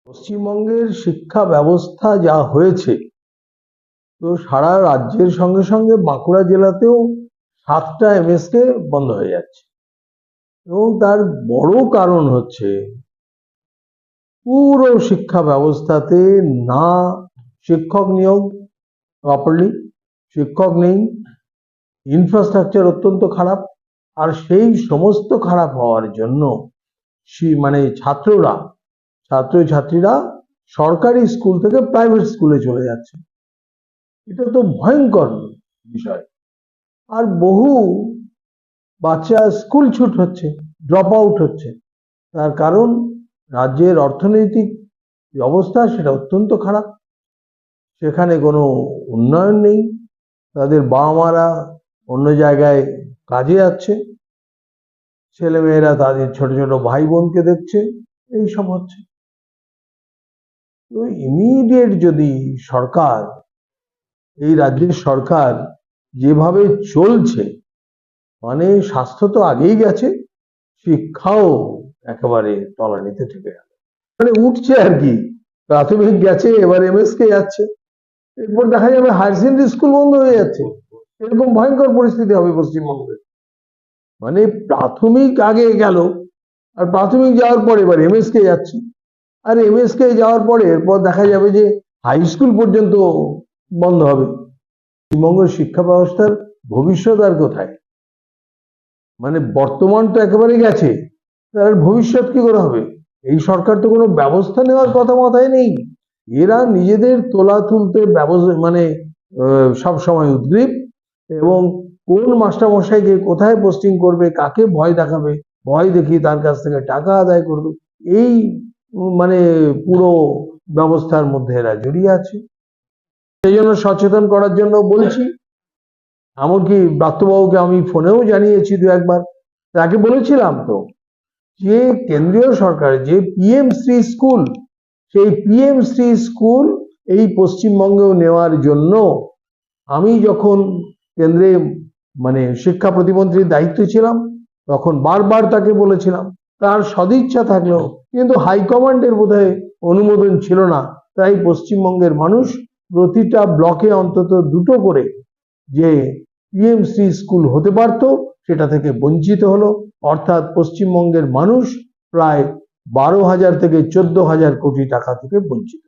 পশ্চিমবঙ্গের শিক্ষা ব্যবস্থা যা হয়েছে, তো সারা রাজ্যের সঙ্গে সঙ্গে বাঁকুড়া জেলাতেও 7টা এমএসকে বন্ধ হয়ে যাচ্ছে। এবং তার বড় কারণ হচ্ছে পুরো শিক্ষা ব্যবস্থাতে না শিক্ষক নিয়োগ প্রপারলি, শিক্ষক নেই, ইনফ্রাস্ট্রাকচার অত্যন্ত খারাপ। আর সেই সমস্ত খারাপ হওয়ার জন্য মানে ছাত্রছাত্রীরা সরকারি স্কুল থেকে প্রাইভেট স্কুলে চলে যাচ্ছে। এটা তো ভয়ঙ্কর বিষয়। আর বহু বাচ্চা স্কুল ছুট হচ্ছে, ড্রপ আউট হচ্ছে। তার কারণ রাজ্যের অর্থনৈতিক যে অবস্থা সেটা অত্যন্ত খারাপ। সেখানে কোনো উন্নয়ন নেই, তাদের বাবা মারা অন্য জায়গায় কাজে যাচ্ছে, ছেলেমেয়েরা তাদের ছোট ছোট ভাই বোনকে দেখছে, এইসব হচ্ছে। তো ইমিডিয়েট যদি সরকার, এই রাজ্যের সরকার যেভাবে চলছে, মানে স্বাস্থ্য তো আগেই গেছে, শিক্ষাও একেবারে তলানিতে ঠেকে গেল, মানে উঠছে আর কি। প্রাথমিক গেছে, এবার এমএসকে যাচ্ছে, এরপর দেখা যাবে হায়ার সেকেন্ডারি স্কুল বন্ধ হয়ে যাচ্ছে। এরকম ভয়ঙ্কর পরিস্থিতি হবে পশ্চিমবঙ্গে। মানে প্রাথমিক আগে গেল, আর প্রাথমিক যাওয়ার পর এবার এমএসকে যাচ্ছে, আর এমএসকে যাওয়ার পরে এরপর দেখা যাবে যে হাই স্কুল পর্যন্ত বন্ধ হবে। পশ্চিমবঙ্গের শিক্ষা ব্যবস্থার ভবিষ্যৎ আর কোথায়? মানে বর্তমান তো একেবারে গেছে, তার ভবিষ্যৎ কি করে হবে? এই সরকার তো কোনো ব্যবস্থা নেওয়ার কথা মাথায় নেই। এরা নিজেদের তোলা তুলতে মানে সব সময় উদ্গ্রীব, এবং কোন মাস্টারমশাইকে কোথায় পোস্টিং করবে, কাকে ভয় দেখাবে, ভয় দেখিয়ে তার কাছ থেকে টাকা আদায় করবে, এই মানে পুরো ব্যবস্থার মধ্যে এরা জড়িয়ে আছে। সেই জন্য সচেতন করার জন্য বলছি। এমনকি ব্রাত্যবাবুকে আমি ফোনেও জানিয়েছি দু একবার। তাকে বলেছিলাম তো যে কেন্দ্রীয় সরকার যে পিএম শ্রী স্কুল, সেই পিএম শ্রী স্কুল এই পশ্চিমবঙ্গেও নেওয়ার জন্য আমি যখন কেন্দ্রে মানে শিক্ষা প্রতিমন্ত্রীর দায়িত্বে ছিলাম, তখন বারবার তাকে বলেছিলাম। তার সদিচ্ছা থাকলেও কিন্তু হাইকমান্ডের বোধহয় অনুমোদন ছিল না। তাই পশ্চিমবঙ্গের মানুষ প্রতিটা ব্লকে অন্তত 2টো করে যে পিএমসি স্কুল হতে পারত, সেটা থেকে বঞ্চিত হলো। অর্থাৎ পশ্চিমবঙ্গের মানুষ প্রায় 12,000 থেকে 14,000 কোটি টাকা থেকে বঞ্চিত।